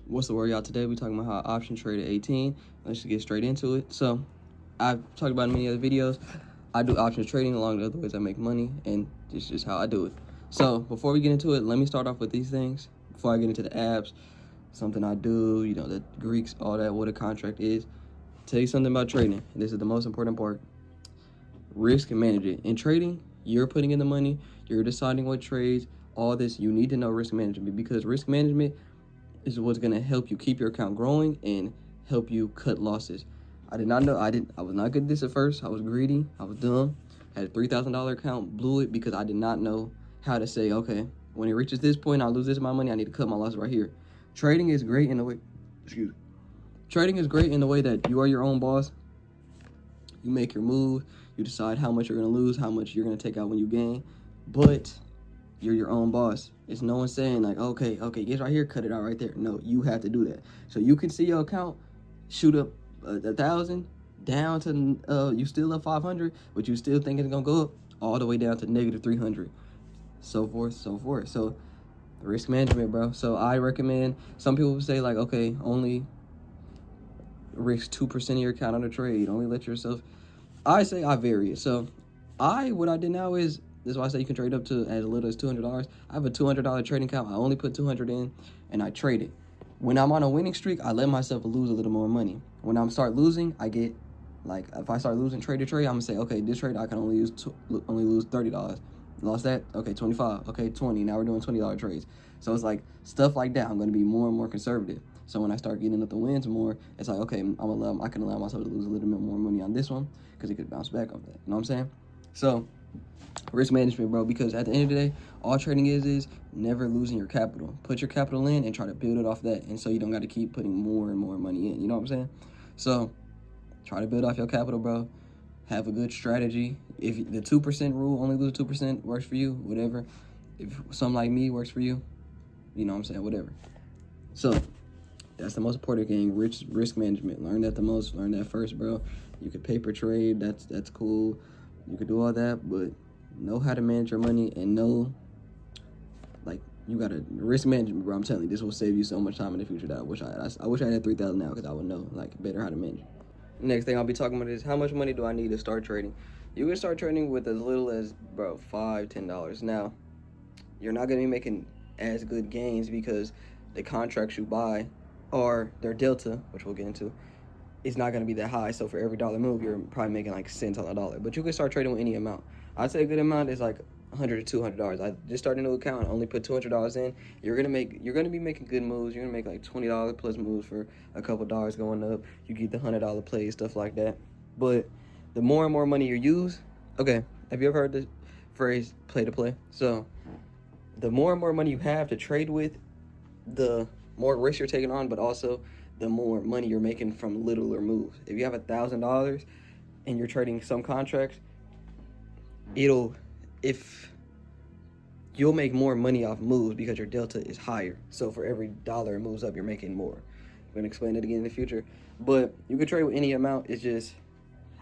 What's the word, y'all? Today we talking about how option trade at 18. Let's just get straight into it. So I've talked about in many other videos. I do options trading along the other ways I make money, and this is just how I do it. So before we get into it, let me start off with these things. Before I get into the apps, something I do, you know, the Greeks, all that, what a contract is. Tell you something about trading. This is the most important part. Risk and manage it. In trading, you're putting in the money, you're deciding what trades, all this. You need to know risk management, because risk management is what's going to help you keep your account growing and help you cut losses. I did not know. I was not good at this at first. I was greedy. I was dumb. I had a $3,000 account, blew it because I did not know how to say, okay, when it reaches this point, I lose this amount of money, I need to cut my losses right here. Trading is great in the way, Trading is great in the way that you are your own boss. You make your move. You decide how much you're going to lose, how much you're going to take out when you gain. But you're your own boss. It's no one saying like, okay, get right here, cut it out right there. No, you have to do that. So you can see your account shoot up 1,000 down to you still up 500, but you still think it's gonna go up all the way down to negative 300, so forth. So risk management, bro. So I recommend, some people say like, okay, only risk 2% of your account on a trade. Only let yourself. I say I vary it. So what I did now is, this is why I say you can trade up to as little as $200. I have a $200 trading account. I only put 200 in, and I trade it. When I'm on a winning streak, I let myself lose a little more money. When I start losing, I get, like, if I start losing trade to trade, I'm gonna say, okay, this trade I can only lose $30. Lost that, okay, 25, okay, 20. Now we're doing $20 trades. So it's like stuff like that. I'm gonna be more and more conservative. So when I start getting up the wins more, it's like, okay, I can allow myself to lose a little bit more money on this one because it could bounce back off that. You know what I'm saying? So risk management, bro, because at the end of the day, all trading is never losing your capital. Put your capital in and try to build it off that, and so you don't got to keep putting more and more money in. You know what I'm saying? So try to build off your capital, bro. Have a good strategy. If the 2% rule, only lose 2%, works for you, whatever. If something like me works for you, you know what I'm saying, whatever. So that's the most important thing, risk management. Learn that the most. Learn that first, bro. You could paper trade. That's cool. You could do all that, but know how to manage your money, and know, like, you gotta risk management, bro. I'm telling you, this will save you so much time in the future that I wish I had 3,000 now, because I would know like better how to manage. Next thing I'll be talking about is how much money do I need to start trading. You can start trading with as little as, bro, $5-10. Now, you're not gonna be making as good gains because the contracts you buy, or their delta, which we'll get into, it's not going to be that high. So for every dollar move, you're probably making like cents on a dollar. But you can start trading with any amount. I'd say a good amount is like $100 to $200. I just started a new account. I only put $200 in. You're gonna be making good moves. You're gonna make like $20 plus moves for a couple dollars going up. You get the $100 plays, stuff like that. But the more and more money you use, okay, have you ever heard the phrase play to play? So the more and more money you have to trade with, the more risk you're taking on, but also the more money you're making from littler moves. If you have $1,000 and you're trading some contracts, you'll make more money off moves because your delta is higher. So for every dollar it moves up, you're making more. I'm gonna explain it again in the future, but you can trade with any amount. It's just,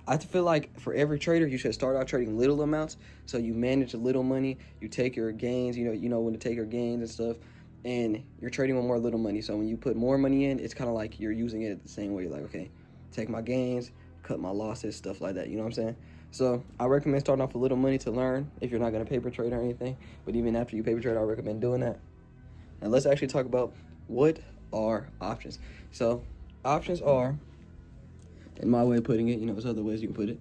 I feel like for every trader, you should start out trading little amounts, so you manage a little money, you take your gains, you know when to take your gains and stuff, and you're trading with more little money. So when you put more money in, it's kind of like you're using it the same way. You're like, okay, take my gains, cut my losses, stuff like that. You know what I'm saying? So I recommend starting off with little money to learn if you're not going to paper trade or anything. But even after you paper trade, I recommend doing that. And let's actually talk about what are options. So options are, in my way of putting it, there's other ways you can put it.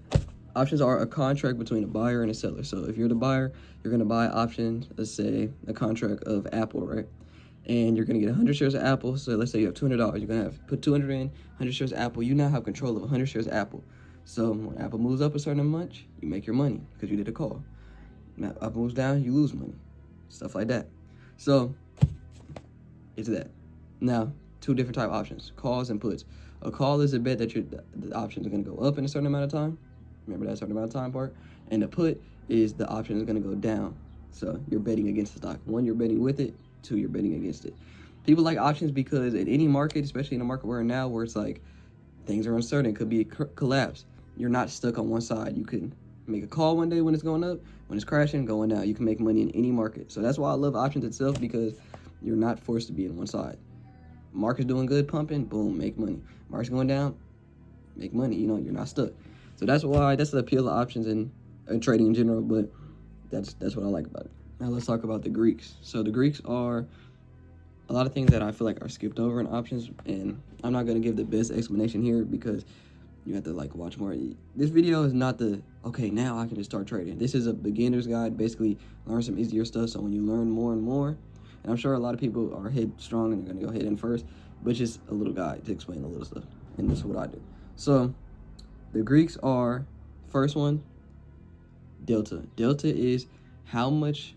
Options are a contract between a buyer and a seller. So if you're the buyer, you're going to buy options, let's say a contract of Apple, right? And you're going to get 100 shares of Apple. So let's say you have $200. You're going to have put 200 in, 100 shares of Apple. You now have control of 100 shares of Apple. So when Apple moves up a certain much, you make your money because you did a call. Now Apple moves down, you lose money. Stuff like that. So it's that. Now, two different type of options, calls and puts. A call is a bet that the options are going to go up in a certain amount of time. Remember that certain amount of time part. And the put is the option is going to go down. So you're betting against the stock. One, you're betting with it. Two, you're betting against it. People like options because in any market, especially in the market we're in now, where it's like things are uncertain, it could be a collapse. You're not stuck on one side. You can make a call one day when it's going up, when it's crashing, going down. You can make money in any market. So that's why I love options itself, because you're not forced to be in one side. Market's doing good, pumping, boom, make money. Market's going down, make money. You know, you're not stuck. So that's the appeal of options and trading in general. But that's what I like about it. Now let's talk about the Greeks. So the Greeks are a lot of things that I feel like are skipped over in options, and I'm not gonna give the best explanation here because you have to like watch more. This video is not the, okay, now I can just start trading. This is a beginner's guide, basically learn some easier stuff. So when you learn more and more, and I'm sure a lot of people are headstrong and they're gonna go head in first, but just a little guide to explain the little stuff. And this is what I do. So the Greeks are, first one, delta. Delta is how much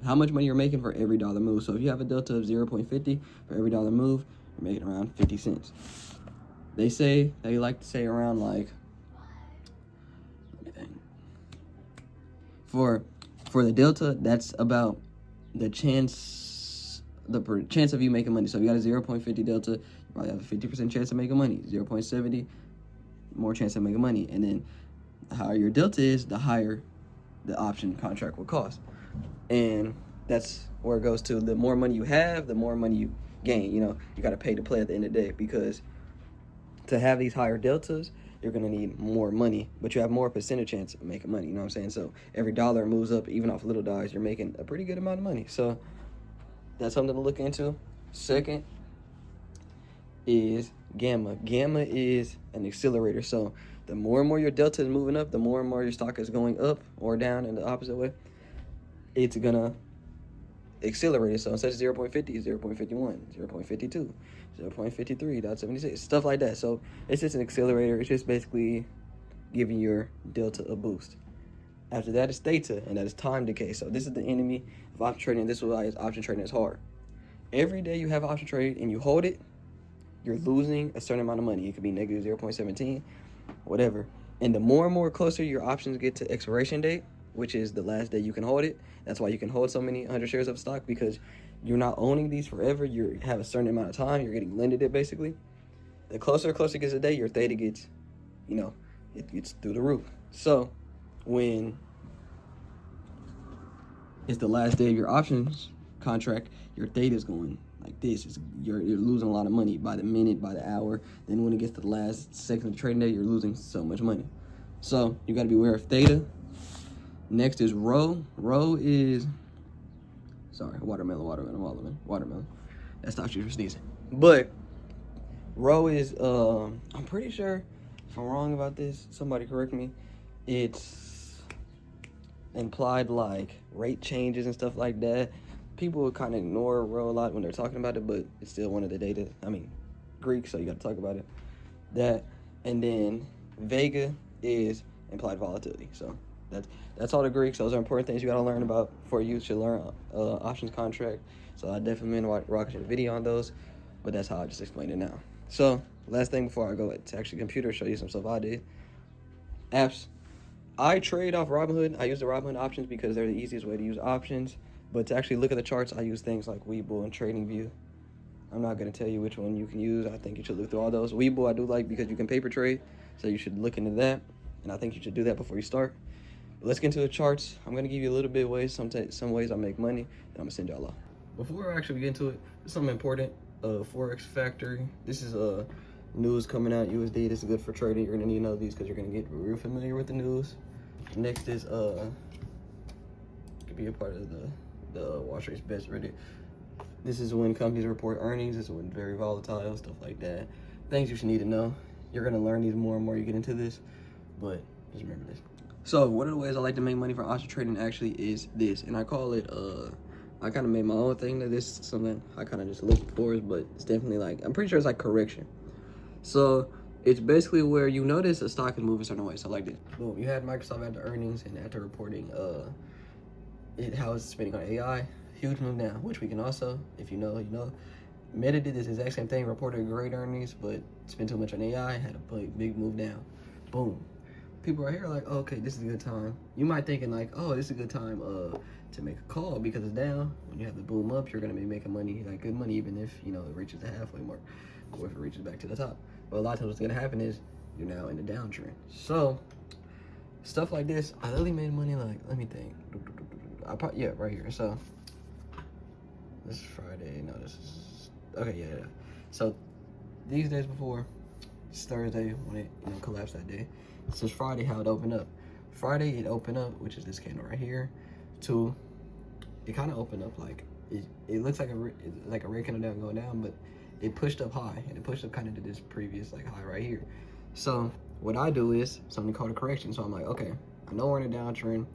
money you're making for every dollar move. So if you have a delta of 0.50 for every dollar move, you're making around 50 cents. They like to say around like, let me think. For the delta, that's about the chance of you making money. So if you got a 0.50 delta, you probably have a 50% chance of making money. 0.70, more chance of making money. And then the higher your delta is, the higher the option contract will cost. And that's where it goes to. The more money you have, the more money you gain. You know, you got to pay to play at the end of the day, because to have these higher deltas, you're going to need more money, but you have more percentage chance of making money. You know what I'm saying? So every dollar moves up, even off little dollars, you're making a pretty good amount of money. So that's something to look into. Second is gamma. Gamma is an accelerator. So the more and more your delta is moving up, the more and more your stock is going up or down in the opposite way, it's going to accelerate it. So instead of 0.50, 0.51, 0.52, 0.53.76, stuff like that. So it's just an accelerator. It's just basically giving your delta a boost. After that is theta, and that is time decay. So this is the enemy of option trading. This is why option trading is hard. Every day you have option trade and you hold it, you're losing a certain amount of money. It could be negative 0.17, whatever. And the more and more closer your options get to expiration date, which is the last day you can hold it. That's why you can hold so many 100 shares of stock, because you're not owning these forever. You have a certain amount of time. You're getting lended it, basically. The closer it gets the day, your theta gets, you know, it gets through the roof. So when it's the last day of your options contract, your theta is going like this. You're losing a lot of money by the minute, by the hour. Then when it gets to the last second of the trading day, you're losing so much money. So you got to be aware of theta. Next is rho. Rho is, sorry, watermelon. That stops you from sneezing. But rho is, I'm pretty sure, if I'm wrong about this, somebody correct me, it's implied like rate changes and stuff like that. People kind of ignore rho a lot when they're talking about it, but it's still one of the Greek, so you got to talk about it. That, and then vega is implied volatility. So that's all the Greeks. Those are important things you got to learn about before you should learn options contract. So I definitely recommend watching a video on those, but that's how I just explained it now. So last thing before I go to actually computer, show you some stuff I did. Apps. I trade off Robinhood. I use the Robinhood options because they're the easiest way to use options. But to actually look at the charts, I use things like Webull and TradingView. I'm not going to tell you which one you can use. I think you should look through all those. Webull I do like because you can paper trade, so you should look into that. And I think you should do that before you start. Let's get into the charts. I'm going to give you a little bit of ways. Some ways I make money, and I'm going to send y'all off. Before I actually get into it, something important. Forex Factory. This is news coming out, USD. This is good for trading. You're going to need to know these because you're going to get real familiar with the news. Next is, could be a part of the Wall Street's best Reddit. This is when companies report earnings. This is when very volatile, stuff like that. Things you should need to know. You're going to learn these more and more you get into this, but just remember this. So one of the ways I like to make money from option trading actually is this, and I call it, I kind of made my own thing. That this is something I kind of just looked for, but it's definitely like, I'm pretty sure it's like correction. So it's basically where you notice a stock is moving a certain way. So like this, boom, you had Microsoft after earnings and after reporting how it's spending on AI, huge move down, which we can also, if you know, you know. Meta did this exact same thing, reported great earnings, but spent too much on AI, had a big move down. Boom. People right here are like, oh, okay, this is a good time. You might thinking like, oh, this is a good time to make a call because it's down. When you have the boom up, you're gonna be making money, like good money, even if, you know, it reaches the halfway mark or if it reaches back to the top. But a lot of times what's gonna happen is you're now in the downtrend. So stuff like this, I literally made money like, let me think. Yeah, right here. So this is Friday. No, this is Okay, yeah. So these days before, it's Thursday when it collapsed that day. This is Friday how it opened up. Friday it opened up, which is this candle right here, to it kind of opened up like it looks like a red candle down going down, but it pushed up high and it pushed up kind of to this previous like high right here. So what I do is something called a correction. So I'm like, okay, I know we're in a downtrend.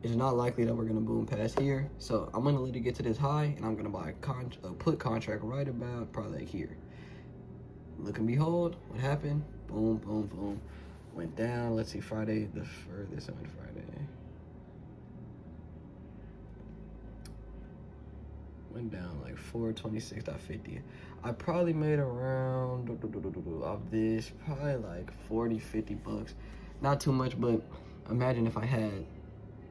It's not likely that we're gonna boom past here, so I'm gonna let it get to this high, and I'm gonna buy a put contract right about probably like here. Look and behold, what happened? Boom, boom, boom. Went down. Let's see, Friday, the furthest on Friday. Went down like 426.50. I probably made around of this, probably like 40-50 bucks. Not too much, but imagine if I had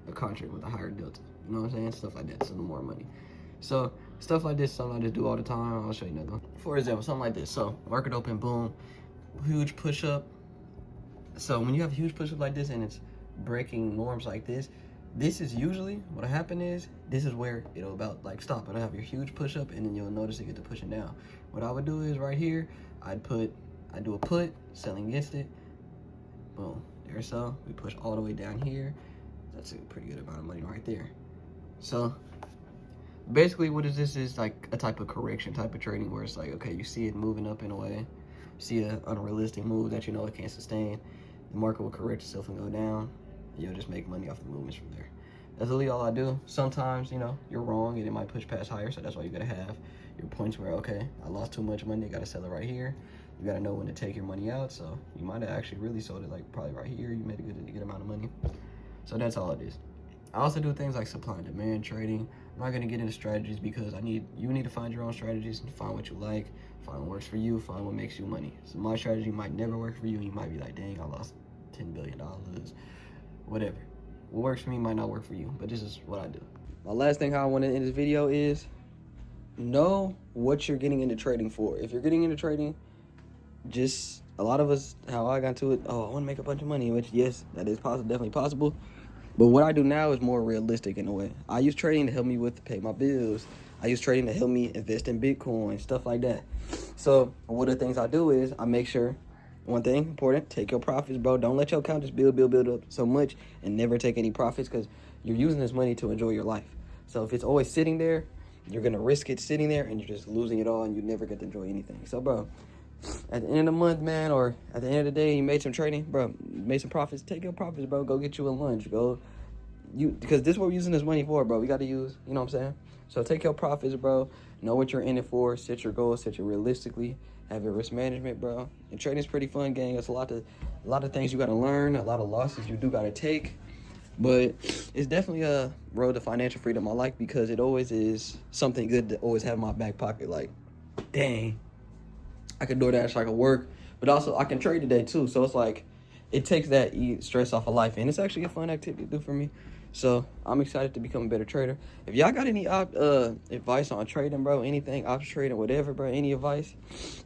a contract with a higher delta. You know what I'm saying? Stuff like that, some more money. So stuff like this, something I just do all the time. I'll show you another one. For example, something like this. So market open, boom, huge push up. So when you have a huge push up like this and it's breaking norms like this is usually what'll happen is this is where it'll about like stop. It'll have your huge push up and then you'll notice it get to pushing down. What I would do is right here, I'd do a put, selling against it. Boom, there. So we push all the way down here. That's a pretty good amount of money right there. So basically what is this is like a type of correction type of trading where it's like, okay, you see it moving up in a way, see an unrealistic move that you know it can't sustain. The market will correct itself and go down. And you'll just make money off the movements from there. That's really all I do. Sometimes, you're wrong and it might push past higher, so that's why you gotta have your points where, okay, I lost too much money, I gotta sell it right here. You gotta know when to take your money out, so you might have actually really sold it like probably right here. You made a good amount of money. So that's all it is. I also do things like supply and demand trading. I'm not gonna get into strategies because you need to find your own strategies and find what you like, find what works for you, find what makes you money. So my strategy might never work for you and you might be like, dang, I lost $10 billion, whatever. What works for me might not work for you, but this is what I do. My last thing how I want to end this video is know what you're getting into trading for. If you're getting into trading, just a lot of us, how I got to it, I want to make a bunch of money, which yes, that is possible, definitely possible. But what I do now is more realistic in a way. I use trading to help me pay my bills. I use trading to help me invest in Bitcoin, stuff like that. So one of the things I do is I make sure, one thing important, take your profits, bro. Don't let your account just build up so much and never take any profits because you're using this money to enjoy your life. So if it's always sitting there, you're going to risk it sitting there and you're just losing it all and you never get to enjoy anything. So, bro, at the end of the month, man, or at the end of the day, you made some trading, bro, made some profits, take your profits, bro. Go get you a lunch. Because this is what we're using this money for, bro. We got to use, you know what I'm saying? So take your profits, bro. Know what you're in it for. Set your goals, set it realistically. Have your risk management, bro. And trading's pretty fun, gang. It's a lot of things you got to learn, a lot of losses you do got to take. But it's definitely a road to financial freedom I like because it always is something good to always have in my back pocket. Like, dang, I can DoorDash, I can work, but also I can trade today too. So it's like, it takes that stress off of life. And it's actually a fun activity to do for me. So I'm excited to become a better trader. If y'all got any advice on trading, bro, anything, option trading, whatever, bro, any advice,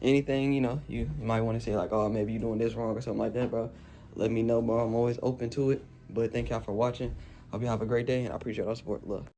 anything, you might want to say like, oh, maybe you're doing this wrong or something like that, bro, let me know, bro. I'm always open to it. But thank y'all for watching. Hope you have a great day, and I appreciate all the support. Love.